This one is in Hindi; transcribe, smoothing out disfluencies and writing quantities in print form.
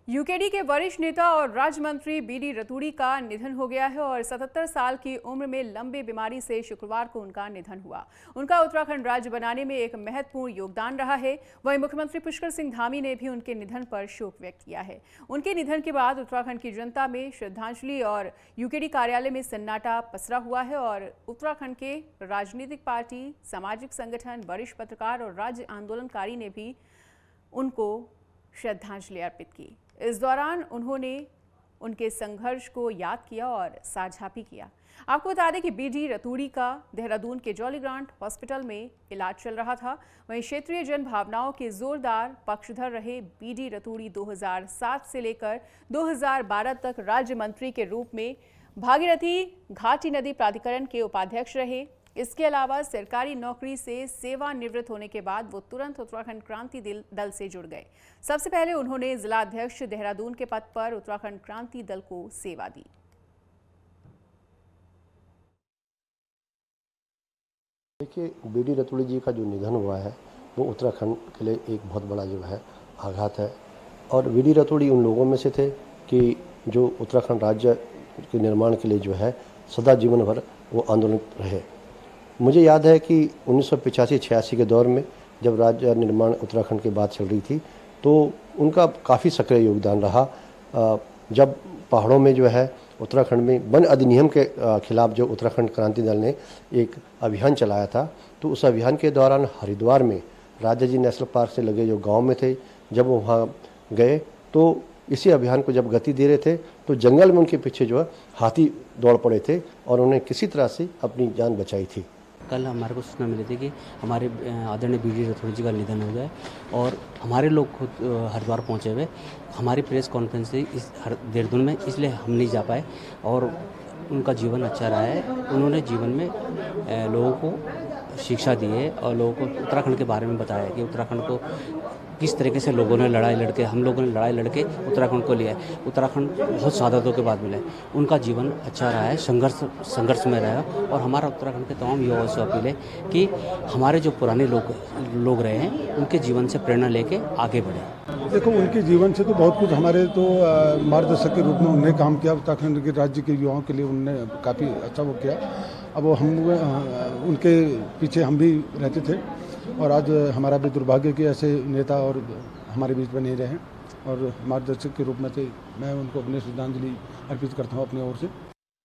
यूकेडी के वरिष्ठ नेता और राज्य मंत्री बीडी रतूड़ी का निधन हो गया है और 77 साल की उम्र में लंबी बीमारी से शुक्रवार को उनका निधन हुआ। उनका उत्तराखंड राज्य बनाने में एक महत्वपूर्ण योगदान रहा है। वहीं मुख्यमंत्री पुष्कर सिंह धामी ने भी उनके निधन पर शोक व्यक्त किया है। उनके निधन के बाद उत्तराखंड की जनता में श्रद्धांजलि और यूकेडी कार्यालय में सन्नाटा पसरा हुआ है और उत्तराखंड के राजनीतिक पार्टी, सामाजिक संगठन, वरिष्ठ पत्रकार और राज्य आंदोलनकारी ने भी उनको श्रद्धांजलि अर्पित की। इस दौरान उन्होंने उनके संघर्ष को याद किया और साझा भी किया। आपको बता दें कि बीडी रतूड़ी का देहरादून के जॉली ग्रांट हॉस्पिटल में इलाज चल रहा था। वहीं क्षेत्रीय जन भावनाओं के जोरदार पक्षधर रहे बीडी रतूड़ी 2007 से लेकर 2012 तक राज्य मंत्री के रूप में भागीरथी घाटी नदी प्राधिकरण के उपाध्यक्ष रहे। इसके अलावा सरकारी नौकरी से सेवानिवृत्त होने के बाद वो तुरंत उत्तराखंड क्रांति दल से जुड़ गए। सबसे पहले उन्होंने जिला अध्यक्ष देहरादून के पद पर उत्तराखंड क्रांति दल को सेवा दी। देखिए, बीडी रतूड़ी जी का जो निधन हुआ है वो उत्तराखंड के लिए एक बहुत बड़ा जो है आघात है। और बीडी रतूड़ी उन लोगों में से थे कि जो उत्तराखंड राज्य के निर्माण के लिए जो है सदा जीवन भर वो आंदोलित रहे। मुझे याद है कि 1985-86 के दौर में जब राज्य निर्माण उत्तराखंड की बात चल रही थी तो उनका काफ़ी सक्रिय योगदान रहा। जब पहाड़ों में जो है उत्तराखंड में वन अधिनियम के खिलाफ जो उत्तराखंड क्रांति दल ने एक अभियान चलाया था, तो उस अभियान के दौरान हरिद्वार में राजा जी नेशनल पार्क से लगे जो गांव में थे, जब वो वहाँ गए तो इसी अभियान को जब गति दे रहे थे तो जंगल में उनके पीछे जो है हाथी दौड़ पड़े थे और उन्हें किसी तरह से अपनी जान बचाई थी। कल हमारे को सूचना मिली थी कि हमारे आदरणीय बीडी रतूड़ी जी का निधन हो गया और हमारे लोग खुद हरिद्वार पहुंचे हुए। हमारी प्रेस कॉन्फ्रेंस थी इस देहरादून में, इसलिए हम नहीं जा पाए। और उनका जीवन अच्छा रहा है। उन्होंने जीवन में लोगों को शिक्षा दी है और लोगों को उत्तराखंड के बारे में बताया कि उत्तराखंड को किस तरीके से लोगों ने लड़ाई लड़के, हम लोगों ने लड़ाई लड़के उत्तराखंड को लिया है। उत्तराखंड बहुत शहादतों के बाद मिला है। उनका जीवन अच्छा रहा है, संघर्ष में रहा। और हमारा उत्तराखंड के तमाम युवाओं से अपील है कि हमारे जो पुराने लोग रहे हैं उनके जीवन से प्रेरणा लेके आगे बढ़े। देखो, उनके जीवन से तो बहुत कुछ हमारे तो मार्गदर्शक के रूप में उन्होंने काम किया। उत्तराखंड के राज्य के युवाओं के लिए उन्होंने काफ़ी अच्छा वो किया। अब वो हम उनके पीछे हम भी रहते थे और आज हमारा भी दुर्भाग्य कि ऐसे नेता और हमारे बीच में नहीं रहे। और मार्गदर्शक के रूप में से मैं उनको अपनी श्रद्धांजलि अर्पित करता हूँ अपनी ओर से।